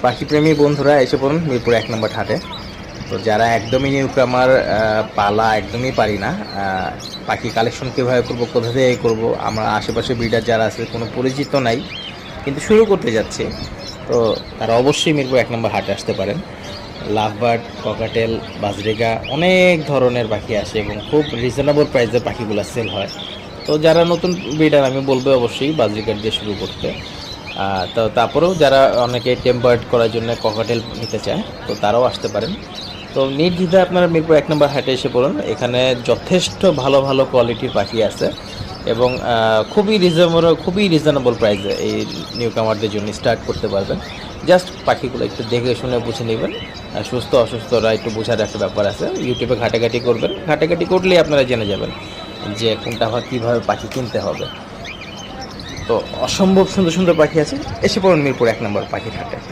পাখিপ্রেমী বন্ধুরা এসে পড়ুন মিরপুর 1 নম্বর হাটে। তো যারা একদমই নিউকামার, পালা একদমই পারি না, পাখি কালেকশন কীভাবে করবো, কোথা থেকে করবো, আমরা আশেপাশে ব্রিডার যারা আছে কোনো পরিচিত নাই কিন্তু শুরু করতে যাচ্ছে, তো তারা অবশ্যই মিরপুর 1 নম্বর হাটে আসতে পারেন। লাভবার্ড, ককাটেল, বাজরিকা অনেক ধরনের পাখি আসে এবং খুব রিজনেবল প্রাইসে পাখিগুলো সেল হয়। তো যারা নতুন ব্রিডার আমি বলবো অবশ্যই বাজরিকার দিয়ে শুরু করতে। তো তারপরেও যারা অনেকে টেম্পার্ড করার জন্য ককাটেল নিতে চায় তো তারাও আসতে পারেন। তো নির্দ্বিধায় আপনারা মিরপুর 1 নম্বর হাটে এসে পড়ুন। এখানে যথেষ্ট ভালো ভালো কোয়ালিটির পাখি আছে এবং খুবই রিজনেবল প্রাইসে এই নিউ কামারদের জন্য স্টার্ট করতে পারবেন। জাস্ট পাখিগুলো একটু দেখে শুনে বুঝে নেবেন। সুস্থ অসুস্থরা একটু বোঝার একটা ব্যাপার আছে, ইউটিউবে ঘাটাঘাটি করবেন, ঘাটাঘাটি করলেই আপনারা জেনে যাবেন যে কোনটা কীভাবে পাখি কিনতে হবে। তো অসম্ভব সুন্দর সুন্দর পাখি আছে, এসে পড়ুন মিরপুর 1 নম্বর পাখির হাটে।